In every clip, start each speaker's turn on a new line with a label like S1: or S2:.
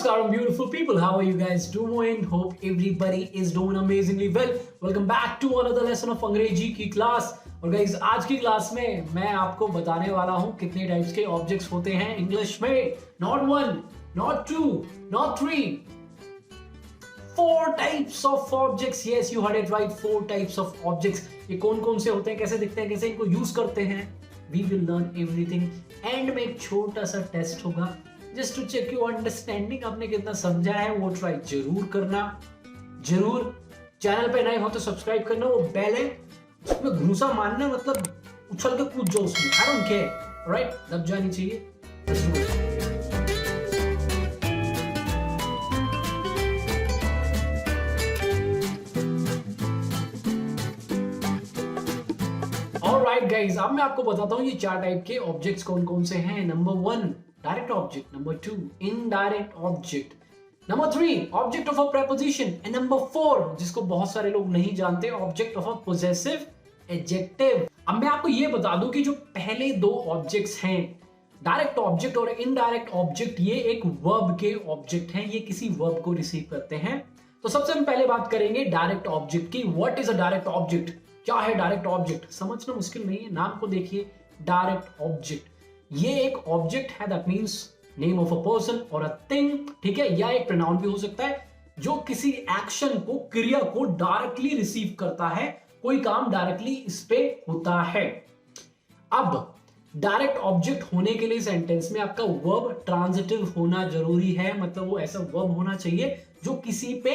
S1: Namaskaram, beautiful people. How are you guys doing? Hope everybody is doing amazingly well. Welcome back to another lesson of अंग्रेजी की class. और guys आज की class में मैं आपको बताने वाला हूँ कितने टाइप्स के ऑब्जेक्ट्स होते हैं इंग्लिश में. Not one, not two, not three. 4 types of objects. Yes, you heard it right. 4 types of objects. ये कौन-कौन से होते हैं, कैसे दिखते हैं, कैसे इनको यूज करते हैं. We will learn everything. End में एक छोटा सा टेस्ट होगा. Just to check your understanding. आपने कितना समझा है वो ट्राई जरूर करना. जरूर चैनल पे नए हो तो सब्सक्राइब करना. वो बेल है उसमें घुसा मारना, मतलब उछल के कूद जाओ उसमें. I don't care. राइट, दब जानी चाहिए. ऑलराइट गाइस, अब मैं आपको बताता हूँ ये 4 टाइप के ऑब्जेक्ट्स कौन कौन से हैं. Number 1 direct object, number 2 indirect object, number 3 object of a preposition, and number 4 जिसको बहुत सारे लोग नहीं जानते, object of a possessive adjective. अब मैं आपको ये बता दूं कि जो पहले 2 ऑब्जेक्ट्स हैं, डायरेक्ट ऑब्जेक्ट और इनडायरेक्ट ऑब्जेक्ट, ये एक वर्ब के ऑब्जेक्ट हैं. ये किसी वर्ब को रिसीव करते हैं. तो सबसे हम पहले बात करेंगे डायरेक्ट ऑब्जेक्ट की. What is a direct object? क्या है डायरेक्ट ऑब्जेक्ट? समझना मुश्किल नहीं है, नाम को देखिए, डायरेक्ट ऑब्जेक्ट. ये एक ऑब्जेक्ट है, that means name of a person और अ थिंग, ठीक है, या एक प्रोनाउन भी हो सकता है, जो किसी एक्शन को, क्रिया को डायरेक्टली रिसीव करता है. कोई काम डायरेक्टली इस पे होता है. अब डायरेक्ट ऑब्जेक्ट होने के लिए सेंटेंस में आपका वर्ब ट्रांजिटिव होना जरूरी है. मतलब वो ऐसा वर्ब होना चाहिए जो किसी पे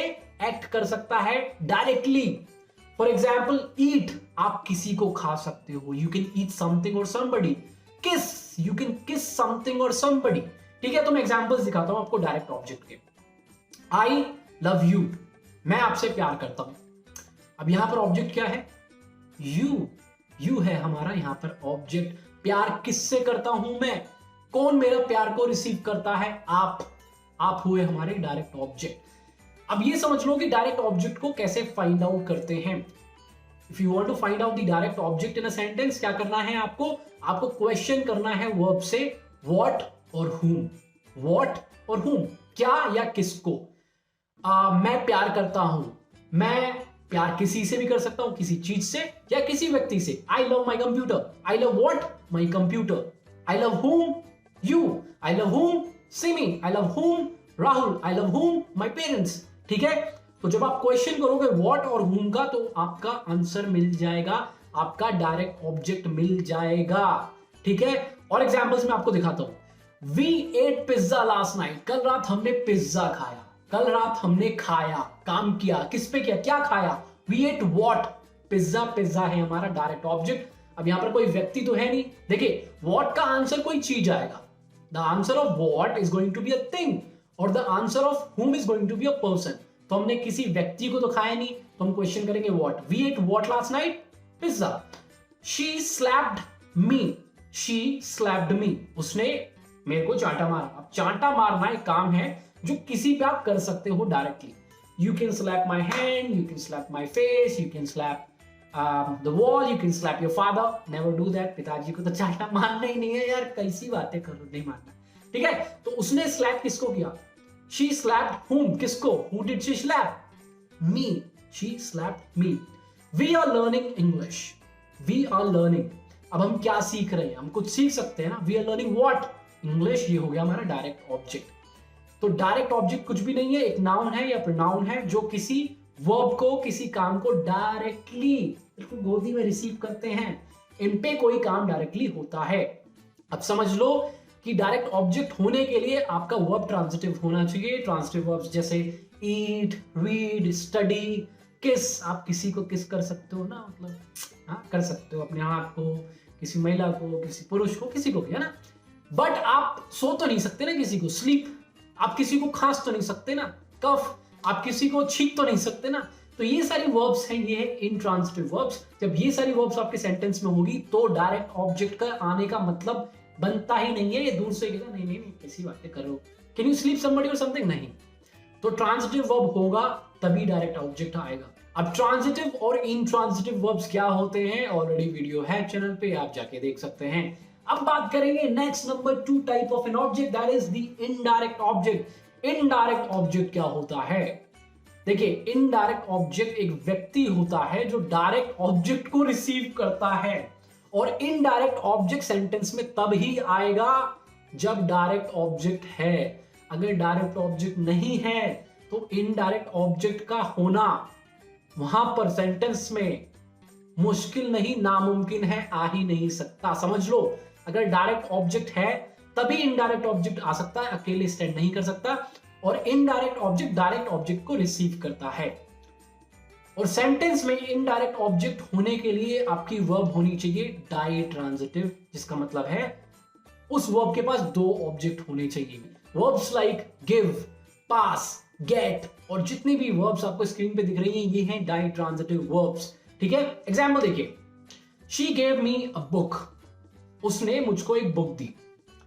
S1: एक्ट कर सकता है डायरेक्टली. फॉर एग्जाम्पल, ईट, आप किसी को खा सकते हो. यू कैन ईट समथिंग और समबडी. किस, यू कैन किस समथिंग और समबडी. ठीक है, तो मैं एग्जांपल्स दिखाता हूं आपको डायरेक्ट ऑब्जेक्ट के. आई लव यू, मैं आपसे प्यार करता हूं. अब यहां पर ऑब्जेक्ट क्या है? यू. यू है हमारा यहां पर ऑब्जेक्ट. प्यार किससे करता हूं मैं? कौन मेरा प्यार को रिसीव करता है? आप हुए हमारे डायरेक्ट ऑब्जेक्ट. अब ये समझ लो कि डायरेक्ट ऑब्जेक्ट को कैसे फाइंड आउट करते हैं. If you want to find out the direct object in a sentence, क्या करना है आपको? आपको क्वेश्चन करना है वर्ब से, what और whom. What और whom, क्या या किसको. मैं प्यार करता हूं. मैं प्यार किसी से भी कर सकता हूं, किसी चीज से या किसी व्यक्ति से. I love my computer. I love what? My computer. I love whom? You. I love whom? Simi. I love whom? Rahul. I love whom? My parents. ठीक है, तो जब आप क्वेश्चन करोगे व्हाट और whom का, तो आपका आंसर मिल जाएगा, आपका डायरेक्ट ऑब्जेक्ट मिल जाएगा. ठीक है, और एग्जांपल्स में आपको दिखाता हूं. We ate pizza last night, कल रात हमने पिज्जा खाया. कल रात हमने खाया, काम किया, किस पे किया, क्या खाया? We ate what? Pizza. Pizza है हमारा डायरेक्ट ऑब्जेक्ट. अब यहां पर कोई व्यक्ति तो है नहीं. देखिए, व्हाट का आंसर कोई चीज आएगा. The answer of what is going to be a thing और the answer of whom is going to be a person. तो हमने किसी व्यक्ति को तो खाया नहीं, तो हम क्वेश्चन करेंगे what. We ate what last night? Pizza. She slapped me. She slapped me, उसने मेरे को चांटा मारा. अब चांटा मारना एक काम है जो किसी पे आप कर सकते हो directly. You can slap my hand, you can slap my face, you can slap the wall, you can slap your father. Never do that. पिताजी को तो चांटा मारना ही नहीं है यार, कैसी बातें करो, नहीं मारना. ठीक है, तो उसने स्लैप किसको किया? She slapped whom? किसको? Who did she slap? Me. She slapped me. We are learning English. We are learning. अब हम क्या सीख रहे हैं? हम कुछ सीख सकते हैं ना. We are learning what? English. ये हो गया हमारा डायरेक्ट ऑब्जेक्ट. तो डायरेक्ट ऑब्जेक्ट कुछ भी नहीं है, एक नाउन है या प्रोनाउन है जो किसी वर्ब को, किसी काम को डायरेक्टली बिल्कुल गोदी में रिसीव करते हैं. इन पे कोई काम डायरेक्टली होता है. अब समझ लो कि डायरेक्ट ऑब्जेक्ट होने के लिए आपका वर्ब ट्रांजिटिव होना चाहिए. ट्रांजिटिव वर्ब्स जैसे ईट, रीड, स्टडी, किस. आप किसी को किस कर सकते हो ना, मतलब हाँ कर सकते हो, अपने आप को, किसी महिला को, किसी पुरुष को, किसी को भी, है ना. बट आप सो तो नहीं सकते ना किसी को. स्लीप. आप किसी को खांस तो नहीं सकते ना. कफ. आप किसी को छींक तो नहीं सकते ना. तो ये सारी वर्ब्स हैं, ये है इंट्रांजिटिव वर्ब्स. जब ये सारी वर्ब्स आपके सेंटेंस में होगी तो डायरेक्ट ऑब्जेक्ट का आने का मतलब बनता ही नहीं है. ये दूर से कहता नहीं नहीं नहीं कैसी बातें कर रहे हो, कैन यू स्लीप समबडी और समथिंग, नहीं. तो ट्रांजिटिव वर्ब होगा तभी डायरेक्ट ऑब्जेक्ट आएगा. अब ट्रांजिटिव और इंट्रांजिटिव वर्ब्स क्या होते हैं, ऑलरेडी वीडियो है चैनल पे, आप जाके देख सकते हैं. अब बात करेंगे next number 2 type of an object, that is the indirect object. Indirect object क्या होता है? देखिए, इनडायरेक्ट ऑब्जेक्ट एक व्यक्ति होता है जो डायरेक्ट ऑब्जेक्ट को रिसीव करता है, और इनडायरेक्ट ऑब्जेक्ट सेंटेंस में तब ही आएगा जब डायरेक्ट ऑब्जेक्ट है। अगर डायरेक्ट ऑब्जेक्ट नहीं है तो इनडायरेक्ट ऑब्जेक्ट का होना वहां पर सेंटेंस में मुश्किल नहीं, नामुमकिन है, आ ही नहीं सकता। समझ लो, अगर डायरेक्ट ऑब्जेक्ट है तभी इनडायरेक्ट ऑब्जेक्ट आ सकता है, अकेले स्टैंड नहीं कर सकता। और इनडायरेक्ट ऑब्जेक्ट डायरेक्ट ऑब्जेक्ट को रिसीव करता है। और सेंटेंस में इनडायरेक्ट ऑब्जेक्ट होने के लिए आपकी वर्ब होनी चाहिए डाइट्रांजिटिव, जिसका मतलब है उस वर्ब के पास दो ऑब्जेक्ट होने चाहिए। वर्ब्स लाइक गिव, पास, गेट और जितनी भी वर्ब्स आपको स्क्रीन पे दिख रही हैं ये हैं डाइट्रांजिटिव वर्ब्स। ठीक है, एग्जाम्पल देखिए, she gave me a book, उसने मुझको एक बुक दी।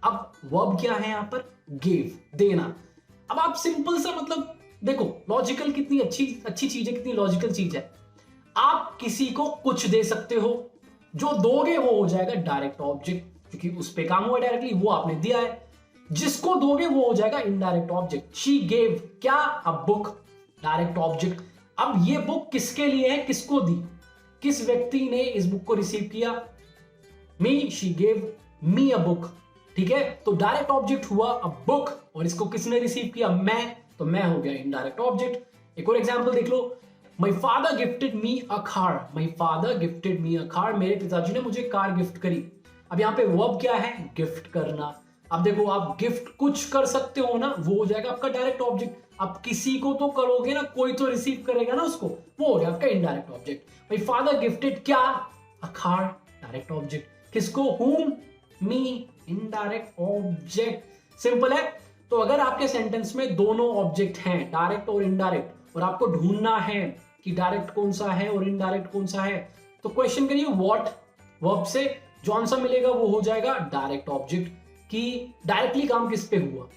S1: अब वर्ब क्या है यहां पर? गिव, देना। अब आप सिंपल सा मतलब देखो, लॉजिकल कितनी अच्छी चीज है, कितनी लॉजिकल चीज है। आप किसी को कुछ दे सकते हो, जो दोगे वो हो जाएगा डायरेक्ट ऑब्जेक्ट, क्योंकि उस पे काम हुआ डायरेक्टली, वो आपने दिया है। जिसको दोगे वो हो जाएगा इनडायरेक्ट ऑब्जेक्ट। शी गेव क्या? A book, direct object. अब ये बुक किसके लिए है, किसको दी, किस व्यक्ति ने इस बुक को रिसीव किया? Me, she gave me a book. ठीक है, तो डायरेक्ट ऑब्जेक्ट हुआ अ बुक, और इसको किसने रिसीव किया? मैं, तो मैं हो गया इनडायरेक्ट ऑब्जेक्ट। एक और एग्जांपल देख लो, my father gifted me a car, my father gifted me a car, मेरे पिताजी ने मुझे कार गिफ्ट करी। अब यहां पे वर्ब क्या है? गिफ्ट करना। अब देखो, आप गिफ्ट कुछ कर सकते हो ना, वो हो जाएगा आपका डायरेक्ट ऑब्जेक्ट। आप किसी को तो करोगे ना, कोई तो रिसीव करेगा ना उसको, वो हो गया आपका indirect object. My father gifted क्या? A car, direct object. किसको? whom, me, indirect object. Simple है। तो अगर आपके सेंटेंस में दोनों ऑब्जेक्ट हैं, डायरेक्ट और इनडायरेक्ट, और आपको ढूंढना है कि डायरेक्ट कौन सा है और इनडायरेक्ट कौन सा है, तो क्वेश्चन करिए व्हाट, वर्ब से जो आंसर मिलेगा वो हो जाएगा डायरेक्ट ऑब्जेक्ट, कि डायरेक्टली काम किस पे हुआ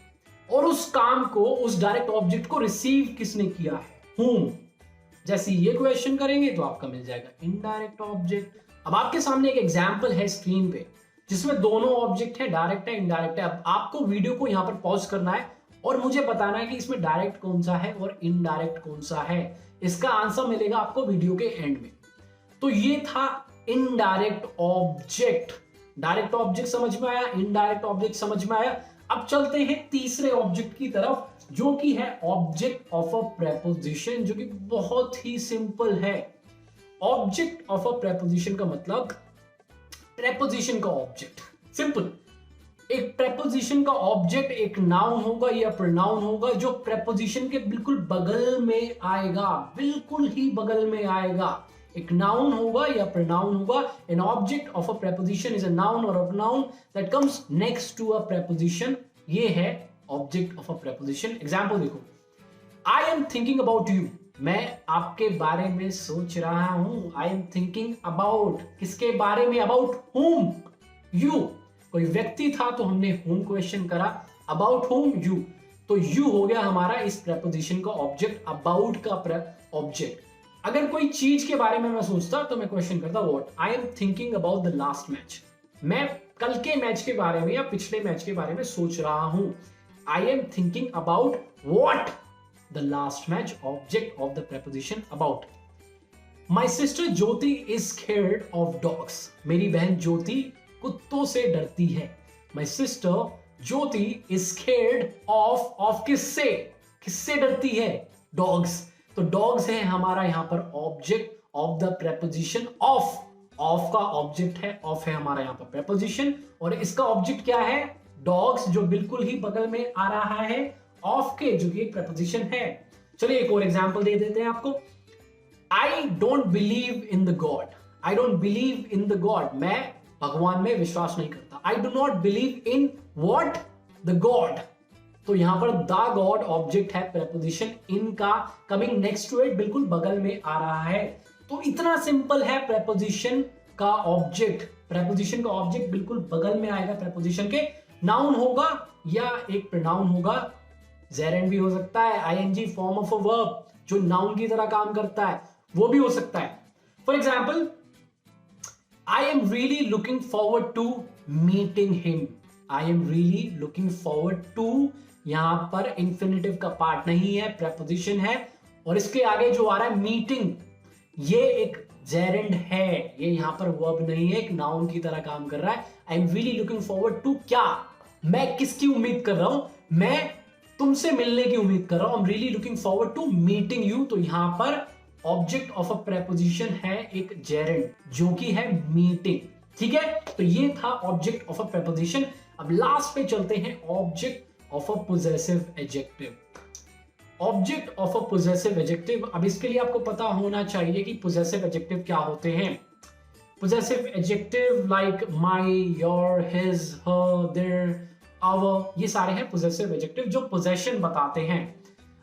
S1: और उस काम को, उस डायरेक्ट ऑब्जेक्ट को रिसीव किसने किया है, whom। जैसे ये क्वेश्चन करेंगे तो आपका मिल जाएगा इनडायरेक्ट ऑब्जेक्ट। अब आपके सामने एक एग्जांपल है स्क्रीन पे जिसमें दोनों ऑब्जेक्ट है, डायरेक्ट है, इनडायरेक्ट है। अब आपको वीडियो को यहां पर पॉज करना है और मुझे बताना है कि इसमें डायरेक्ट कौन सा है और इनडायरेक्ट कौन सा है। इसका आंसर मिलेगा आपको वीडियो के एंड में। तो ये था इनडायरेक्ट ऑब्जेक्ट। डायरेक्ट ऑब्जेक्ट समझ में आया, इनडायरेक्ट ऑब्जेक्ट समझ में आया। अब चलते हैं तीसरे ऑब्जेक्ट की तरफ, जो कि है ऑब्जेक्ट ऑफ अ प्रेपोजिशन, जो कि बहुत ही सिंपल है। ऑब्जेक्ट ऑफ अ प्रेपोजिशन का मतलब प्रेपोजिशन का ऑब्जेक्ट। सिंपल, एक प्रेपोजिशन का ऑब्जेक्ट एक नाउन होगा या प्रोनाउन होगा जो प्रेपोजिशन के बिल्कुल बगल में आएगा, बिल्कुल ही बगल में आएगा। एक नाउन होगा या प्रोनाउन होगा। An object of a preposition is a noun और a pronoun that comes next to a preposition. ये है object of a preposition. Example देखो, I am thinking about you, मैं आपके बारे में सोच रहा हूं। आई एम थिंकिंग अबाउट, किसके बारे में? About whom, you. कोई व्यक्ति था तो हमने whom क्वेश्चन करा, अबाउट whom, यू। तो यू हो गया हमारा इस प्रेपोजिशन का ऑब्जेक्ट, अबाउट का ऑब्जेक्ट। अगर कोई चीज के बारे में मैं सोचता तो मैं क्वेश्चन करता what. I am thinking about the last match, मैं कल के मैच के बारे में या पिछले मैच के बारे में सोच रहा हूं। I am thinking about what, the last match, object of the preposition about. My sister Jyoti is scared of dogs, मेरी बहन ज्योति कुत्तों से डरती है। My sister Jyoti is scared of किससे, किससे डरती है? डॉग्स। तो डॉग्स है हमारा यहां पर object of the preposition of. Of का ऑब्जेक्ट है, ऑफ है हमारा यहां पर प्रेपोजिशन, और इसका ऑब्जेक्ट क्या है? डॉग्स, जो बिल्कुल ही बगल में आ रहा है ऑफ के, जो कि एक प्रेपोजिशन है। चलिए एक और एग्जांपल दे देते हैं आपको। I don't believe in the God, I don't believe in the God, मैं भगवान में विश्वास नहीं करता। I do not believe in what, the God. तो यहां पर द गॉड ऑब्जेक्ट है, प्रेपोजिशन इन का कमिंग नेक्स्ट टू इट बिल्कुल बगल में आ रहा है। तो इतना सिंपल है प्रेपोजिशन का ऑब्जेक्ट। प्रेपोजिशन का ऑब्जेक्ट बिल्कुल बगल में आएगा प्रेपोजिशन के, नाउन होगा या एक प्रोनाउन होगा, जेरेंड भी हो सकता है, ING form of a verb जो नाउन की तरह काम करता है वो भी हो सकता है। For example, I am really looking forward to meeting him, I am really looking forward to यहाँ पर इंफिनिटिव का पार्ट नहीं है, प्रेपोजिशन है। और इसके आगे जो आ रहा है मीटिंग, ये एक जेरेंड है, ये यहाँ पर वर्ब नहीं है, एक नाउन की तरह काम कर रहा है। I am really looking forward to, क्या मैं किसकी उम्मीद कर रहा हूं, मैं तुमसे मिलने की उम्मीद कर रहा हूं। I am really looking forward to meeting you. तो यहां पर ऑब्जेक्ट ऑफ अ प्रेपोजिशन है एक जेरेंड जो कि है मीटिंग। ठीक है, तो ये था ऑब्जेक्ट ऑफ अ प्रेपोजिशन। अब लास्ट पे चलते हैं, object of a possessive adjective. Object of a possessive adjective, अब इसके लिए आपको पता होना चाहिए कि पोजेसिव एडजेक्टिव क्या होते हैं। Possessive adjective like my, your, his, her, their, our, ये सारे हैं पोजेसिव एडजेक्टिव जो पोजेशन बताते हैं।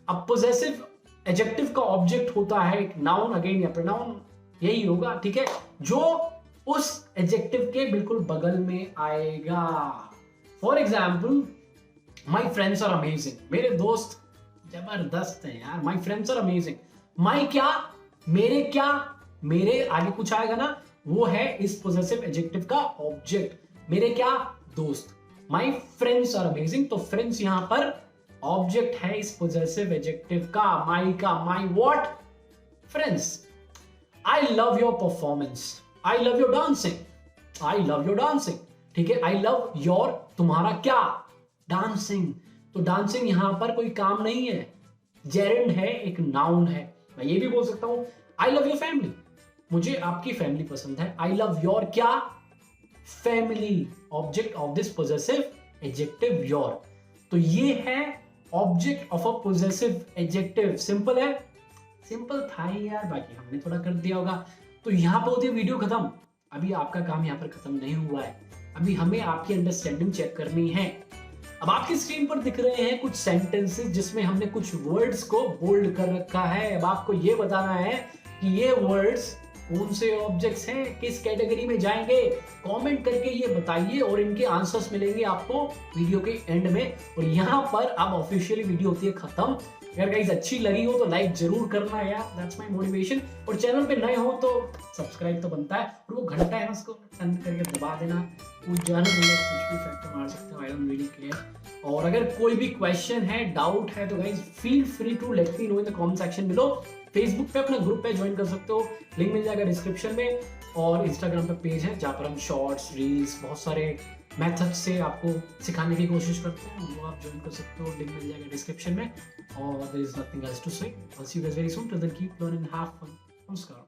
S1: अब पोजेसिव एडजेक्टिव का ऑब्जेक्ट होता है एक नाउन, अगेन या प्रोनाउन यही होगा, ठीक है, जो उस एडजेक्टिव के बिल्कुल बगल में आएगा। For example, my friends are amazing, मेरे दोस्त जबरदस्त है यार, my friends are amazing. My क्या, मेरे क्या, मेरे आगे कुछ आएगा ना, वो है इस पोजेसिव एडजेक्टिव का ऑब्जेक्ट। मेरे क्या, दोस्त। माई फ्रेंड्स आर अमेजिंग, तो फ्रेंड्स यहां पर ऑब्जेक्ट है इस पोजेसिव एडजेक्टिव का, माई का। माई what, friends. I love your performance, I love your dancing, I love your dancing, ठीक है। आई लव योर, तुम्हारा क्या, डांसिंग। तो डांसिंग यहां पर कोई काम नहीं है, जेरेंड है, एक नाउन है। मैं ये भी बोल सकता हूं, आई लव योर फैमिली, मुझे आपकी फैमिली पसंद है। आई लव योर क्या, family, object of this possessive adjective your. तो ये है object of a possessive adjective. Simple है, सिंपल था ही यार, बाकी हमने थोड़ा कर दिया होगा। तो यहां पर होती है वीडियो खत्म। अभी आपका काम यहां पर खत्म नहीं हुआ है, अभी हमें आपकी अंडरस्टैंडिंग चेक करनी है। अब आपकी स्क्रीन पर दिख रहे हैं कुछ सेंटेंसेस जिसमें हमने कुछ वर्ड्स को बोल्ड कर रखा है। अब आपको ये बताना है कि ये वर्ड्स कौन से ऑब्जेक्ट्स हैं, किस कैटेगरी में जाएंगे। कमेंट करके ये बताइए और इनके आंसर्स मिलेंगे आपको वीडियो के एंड में। और यहाँ पर अब ऑफिशियली वीडियो होती है खत्म। अगर गाइस अच्छी लगी हो तो लाइक जरूर करना यार, दैट्स माय मोटिवेशन। और चैनल पे नए हो तो सब्सक्राइब तो बनता है, और वो घंटा है ना उसको टन करके दबा देना। वो जाना नहीं, कुछ भी फैक्टर मार सकते हो, आई डोंट रियली केयर। और अगर कोई भी क्वेश्चन है, डाउट है, तो guys feel free to let me know in the comment section below. Facebook पे अपना ग्रुप पे ज्वाइन कर सकते हो, लिंक मिल जाएगा डिस्क्रिप्शन में। और इंस्टाग्राम पे पेज है जहाँ पर हम शॉर्ट्स, रील्स, बहुत सारे मेथड से आपको सिखाने की कोशिश करते हैं, वो आप ज्वाइन कर सकते हो, लिंक मिल जाएगा डिस्क्रिप्शन में। और there is nothing else to say. I see you guys very soon, till then keep learning, have fun. नमस्कार।